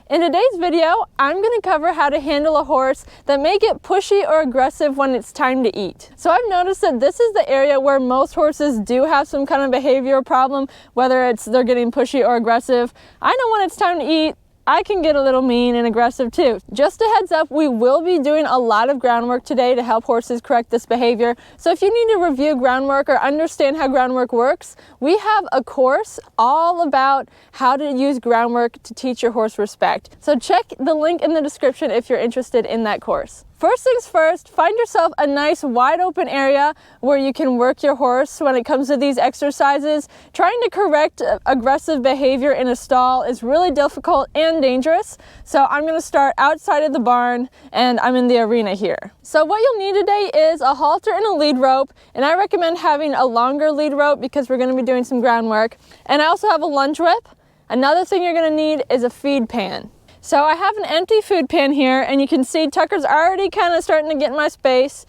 In today's video, I'm going to cover how to handle a horse that may get pushy or aggressive when it's time to eat. So I've noticed that this is the area where most horses do have some kind of behavioral problem, whether it's they're getting pushy or aggressive. I know when it's time to eat, I can get a little mean and aggressive too. Just a heads up, we will be doing a lot of groundwork today to help horses correct this behavior. So if you need to review groundwork or understand how groundwork works, we have a course all about how to use groundwork to teach your horse respect. So check the link in the description if you're interested in that course. First things first, find yourself a nice wide open area where you can work your horse when it comes to these exercises. Trying to correct aggressive behavior in a stall is really difficult and dangerous. So I'm going to start outside of the barn and I'm in the arena here. So what you'll need today is a halter and a lead rope, and I recommend having a longer lead rope because we're going to be doing some groundwork. And I also have a lunge whip. Another thing you're going to need is a feed pan. So I have an empty food pan here, and you can see Tucker's already kind of starting to get in my space.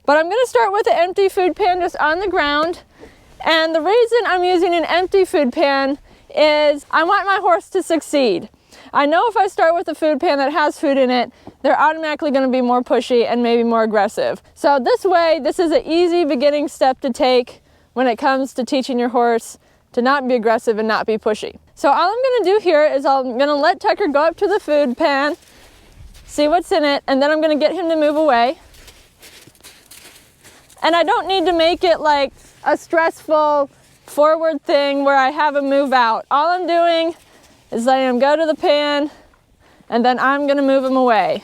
But I'm going to start with an empty food pan just on the ground. And the reason I'm using an empty food pan is I want my horse to succeed. I know if I start with a food pan that has food in it, they're automatically going to be more pushy and maybe more aggressive. So this way, this is an easy beginning step to take when it comes to teaching your horse to not be aggressive and not be pushy. So all I'm going to do here is I'm going to let Tucker go up to the food pan, see what's in it, and then I'm going to get him to move away. And I don't need to make it like a stressful forward thing where I have him move out. All I'm doing is letting him go to the pan, and then I'm going to move him away.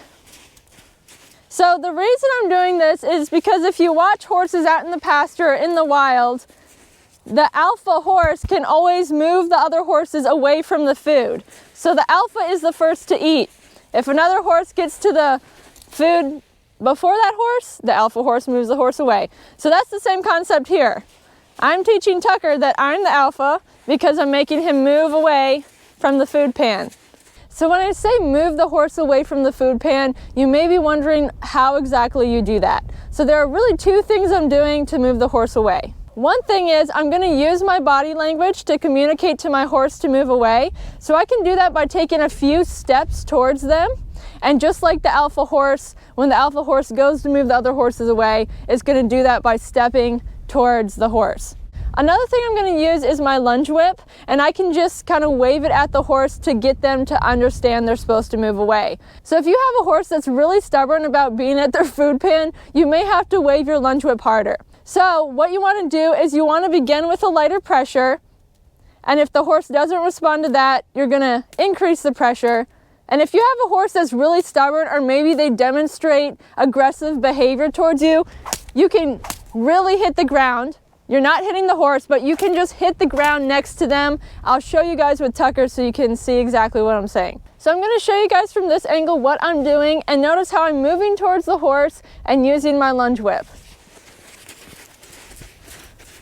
So the reason I'm doing this is because if you watch horses out in the pasture or in the wild, the alpha horse can always move the other horses away from the food. So the alpha is the first to eat. If another horse gets to the food before that horse, the alpha horse moves the horse away. So that's the same concept here. I'm teaching Tucker that I'm the alpha because I'm making him move away from the food pan. So when I say move the horse away from the food pan, you may be wondering how exactly you do that. So there are really two things I'm doing to move the horse away. One thing is I'm going to use my body language to communicate to my horse to move away. So I can do that by taking a few steps towards them. And just like the alpha horse, when the alpha horse goes to move the other horses away, it's going to do that by stepping towards the horse. Another thing I'm going to use is my lunge whip, and I can just kind of wave it at the horse to get them to understand they're supposed to move away. So if you have a horse that's really stubborn about being at their food pan, you may have to wave your lunge whip harder. So what you want to do is you want to begin with a lighter pressure, and if the horse doesn't respond to that, you're going to increase the pressure. And if you have a horse that's really stubborn, or maybe they demonstrate aggressive behavior towards you, you can really hit the ground. You're not hitting the horse, but you can just hit the ground next to them. I'll show you guys with Tucker so you can see exactly what I'm saying. So I'm going to show you guys from this angle what I'm doing, and notice how I'm moving towards the horse and using my lunge whip.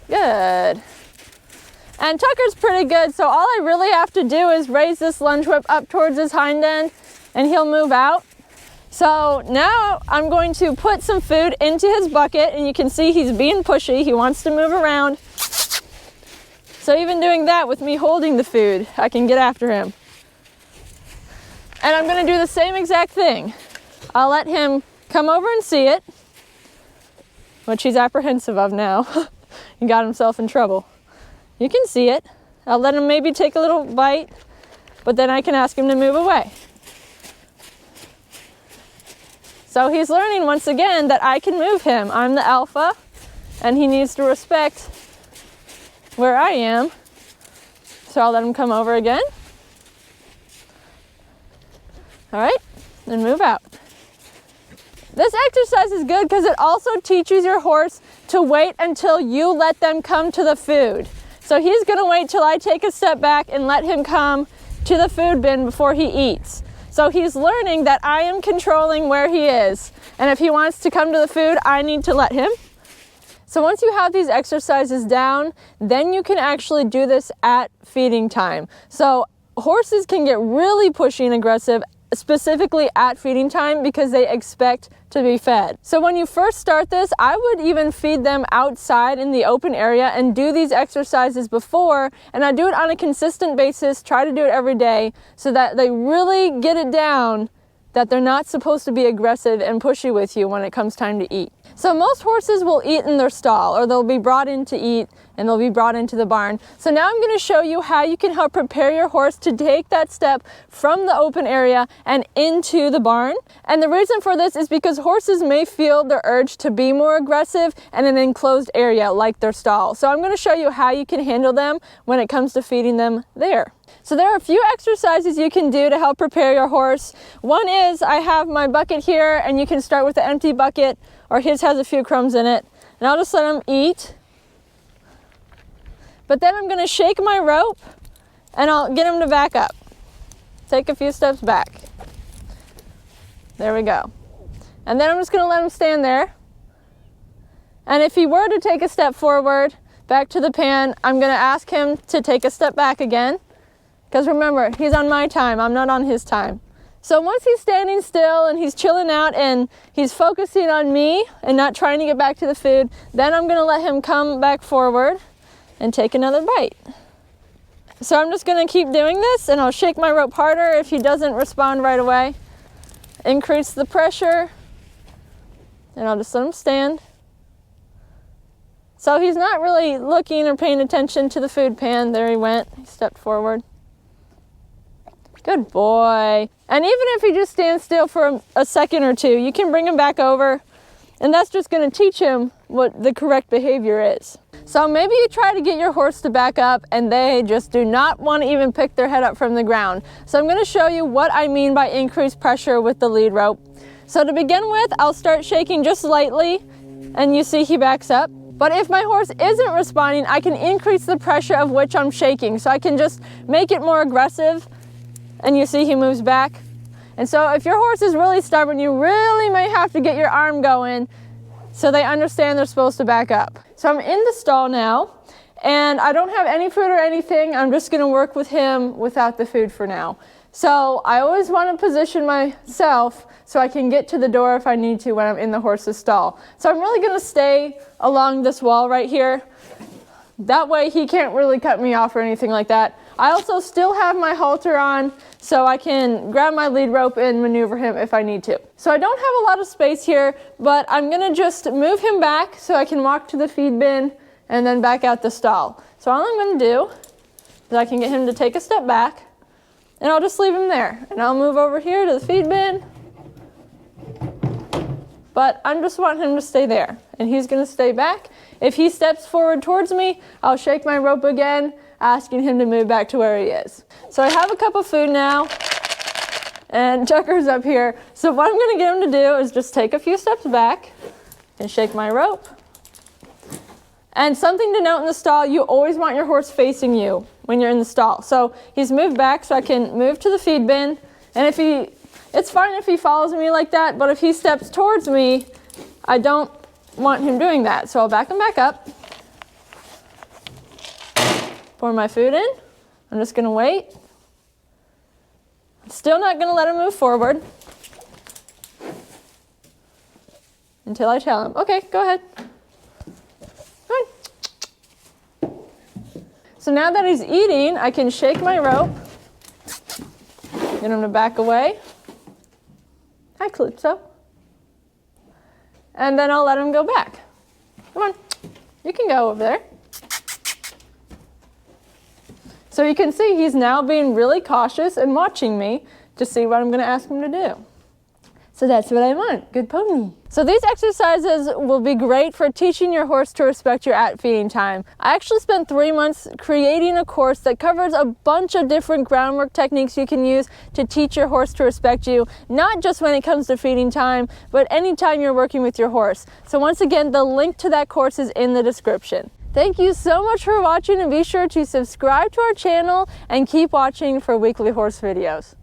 Good. And Tucker's pretty good, so all I really have to do is raise this lunge whip up towards his hind end and he'll move out. So now I'm going to put some food into his bucket, and you can see he's being pushy. He wants to move around. So even doing that with me holding the food, I can get after him. And I'm going to do the same exact thing. I'll let him come over and see it, which he's apprehensive of now. He got himself in trouble. You can see it. I'll let him maybe take a little bite, but then I can ask him to move away. So he's learning once again that I can move him. I'm the alpha, and he needs to respect where I am. So I'll let him come over again. All right, and move out. This exercise is good because it also teaches your horse to wait until you let them come to the food. So he's going to wait till I take a step back and let him come to the food bin before he eats. So he's learning that I am controlling where he is. And if he wants to come to the food, I need to let him. So once you have these exercises down, then you can actually do this at feeding time. So horses can get really pushy and aggressive, specifically at feeding time because they expect to be fed. So when you first start this, I would even feed them outside in the open area and do these exercises before, and I do it on a consistent basis, try to do it every day so that they really get it down that they're not supposed to be aggressive and pushy with you when it comes time to eat. So most horses will eat in their stall, or they'll be brought in to eat and they'll be brought into the barn. So now I'm going to show you how you can help prepare your horse to take that step from the open area and into the barn. And the reason for this is because horses may feel the urge to be more aggressive in an enclosed area like their stall. So I'm going to show you how you can handle them when it comes to feeding them there. So there are a few exercises you can do to help prepare your horse. One is I have my bucket here, and you can start with the empty bucket, or his has a few crumbs in it, and I'll just let him eat. But then I'm going to shake my rope and I'll get him to back up. Take a few steps back. There we go. And then I'm just going to let him stand there. And if he were to take a step forward back to the pan, I'm going to ask him to take a step back again. Because remember, he's on my time, I'm not on his time. So once he's standing still and he's chilling out and he's focusing on me and not trying to get back to the food, then I'm going to let him come back forward and take another bite. So I'm just going to keep doing this, and I'll shake my rope harder if he doesn't respond right away. Increase the pressure, and I'll just let him stand. So he's not really looking or paying attention to the food pan. There he went. He stepped forward. Good boy. And even if he just stands still for a second or two, you can bring him back over, and that's just going to teach him what the correct behavior is. So maybe you try to get your horse to back up and they just do not want to even pick their head up from the ground. So I'm going to show you what I mean by increased pressure with the lead rope. So to begin with, I'll start shaking just lightly, and you see he backs up. But if my horse isn't responding, I can increase the pressure of which I'm shaking. So I can just make it more aggressive, and you see he moves back. And so if your horse is really stubborn, you really may have to get your arm going so they understand they're supposed to back up. So I'm in the stall now, and I don't have any food or anything. I'm just going to work with him without the food for now. So I always want to position myself so I can get to the door if I need to when I'm in the horse's stall. So I'm really going to stay along this wall right here. That way he can't really cut me off or anything like that. I also still have my halter on, so I can grab my lead rope and maneuver him if I need to. So I don't have a lot of space here, but I'm going to just move him back so I can walk to the feed bin and then back out the stall. So all I'm going to do is I can get him to take a step back, and I'll just leave him there. And I'll move over here to the feed bin. But I just want him to stay there, and he's going to stay back. If he steps forward towards me, I'll shake my rope again, asking him to move back to where he is. So I have a cup of food now, and Chucker's up here. So what I'm going to get him to do is just take a few steps back and shake my rope. And something to note in the stall, you always want your horse facing you when you're in the stall. So he's moved back so I can move to the feed bin, and it's fine if he follows me like that, but if he steps towards me, I don't want him doing that. So I'll back him back up. Pour my food in. I'm just going to wait. Still not going to let him move forward until I tell him, okay, go ahead. Good. So now that he's eating, I can shake my rope, get him to back away. Hi, Calypso. And then I'll let him go back. Come on, you can go over there. So you can see he's now being really cautious and watching me to see what I'm going to ask him to do. So that's what I want. Good pony. So these exercises will be great for teaching your horse to respect your at feeding time. I actually spent 3 months creating a course that covers a bunch of different groundwork techniques you can use to teach your horse to respect you, not just when it comes to feeding time, but anytime you're working with your horse. So once again, the link to that course is in the description. Thank you so much for watching, and be sure to subscribe to our channel and keep watching for weekly horse videos.